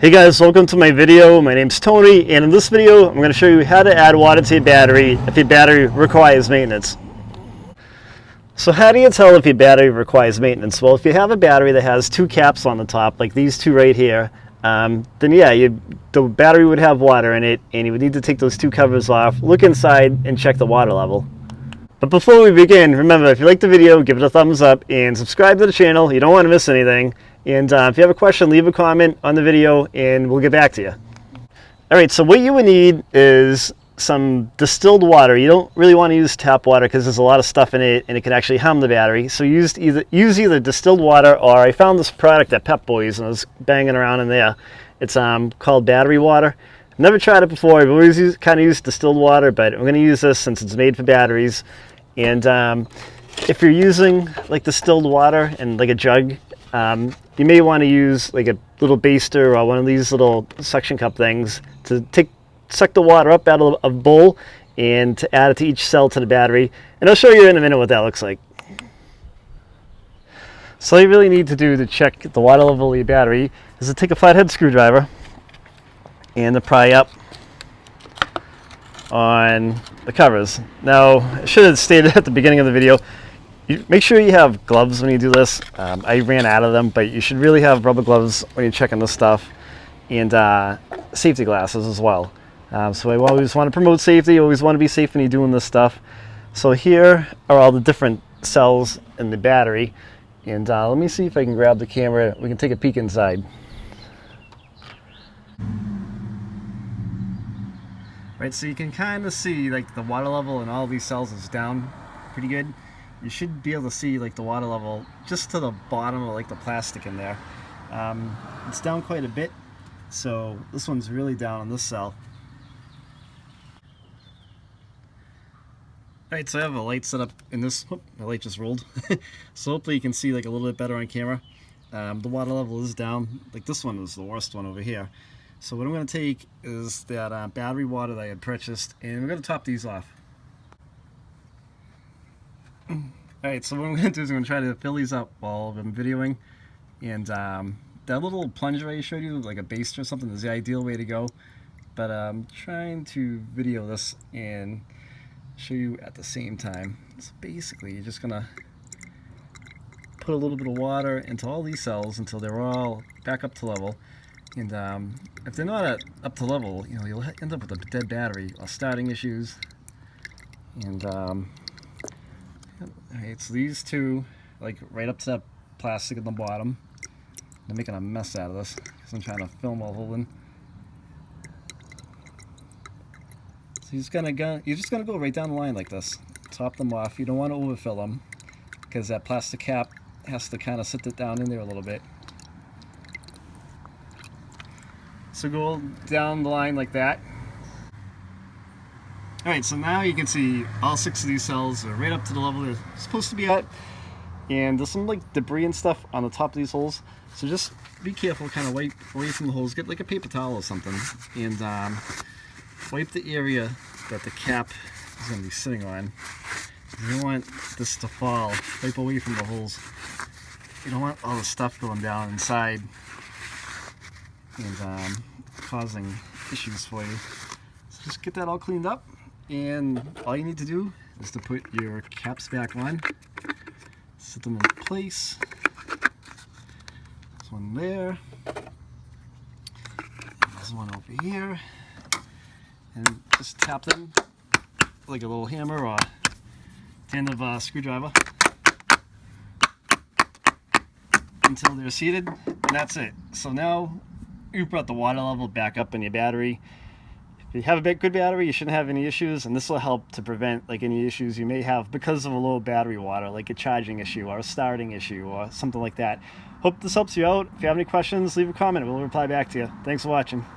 Hey guys, welcome to my video. My name's Tony, and in this video I'm going to show you how to add water to your battery if your battery requires maintenance. So how do you tell if your battery requires maintenance? Well, if you have a battery that has two caps on the top, like these two right here, then yeah, the battery would have water in it, and you would need to take those two covers off, look inside, and check the water level. But before we begin, remember, if you like the video, give it a thumbs up and subscribe to the channel. You don't want to miss anything. And if you have a question, leave a comment on the video and we'll get back to you. All right, so what you would need is some distilled water. You don't really want to use tap water because there's a lot of stuff in it and it can actually harm the battery. So use either distilled water, or I found this product at Pep Boys and I was banging around in there. It's called battery water. I've never tried it before. I've always kind of used distilled water, but I'm going to use this since it's made for batteries. And if you're using like distilled water in like a jug, you may want to use like a little baster or one of these little suction cup things to suck the water up out of a bowl and to add it to each cell to the battery. And I'll show you in a minute what that looks like. So all you really need to do to check the water level of your battery is to take a flathead screwdriver and to pry up on the covers. Now, I should have stated at the beginning of the video, make sure you have gloves when you do this. I ran out of them, but you should really have rubber gloves when you're checking this stuff, and safety glasses as well. So I always want to promote safety, always want to be safe when you're doing this stuff. So here are all the different cells in the battery, and let me see if I can grab the camera. We can take a peek inside. Right, so you can kind of see like the water level in all these cells is down pretty good. You should be able to see like the water level just to the bottom of like the plastic in there. It's down quite a bit, so this one's really down on this cell. Alright, so I have a light set up in this. Whoop, my light just rolled. So hopefully you can see like a little bit better on camera. The water level is down. Like this one is the worst one over here. So what I'm going to take is that battery water that I had purchased, and we're going to top these off. Alright, so what I'm going to do is I'm going to try to fill these up while I'm videoing. And that little plunger I showed you, like a baster or something, is the ideal way to go. But I'm trying to video this and show you at the same time. So basically, you're just going to put a little bit of water into all these cells until they're all back up to level. And if they're not up to level, you know, you'll end up with a dead battery or starting issues. And alright, so these two, like right up to that plastic at the bottom. I'm making a mess out of this because I'm trying to film while holding. So you're just gonna go right down the line like this. Top them off. You don't want to overfill them because that plastic cap has to kind of sit it down in there a little bit. So go down the line like that. Alright, so now you can see all 6 of these cells are right up to the level they're supposed to be at. And there's some like debris and stuff on the top of these holes. So just be careful, kind of wipe away from the holes. Get like a paper towel or something. And wipe the area that the cap is going to be sitting on. You don't want this to fall. Wipe away from the holes. You don't want all the stuff going down inside and causing issues for you. So just get that all cleaned up, and all you need to do is to put your caps back on, set them in place. There's one there, and there's one over here, and just tap them like a little hammer or the end of a screwdriver until they're seated, and that's it. So now you brought the water level back up in your battery. If you have a good battery, you shouldn't have any issues, and this will help to prevent like any issues you may have because of a low battery water, like a charging issue or a starting issue or something like that. Hope this helps you out. If you have any questions, leave a comment. We'll reply back to you. Thanks for watching.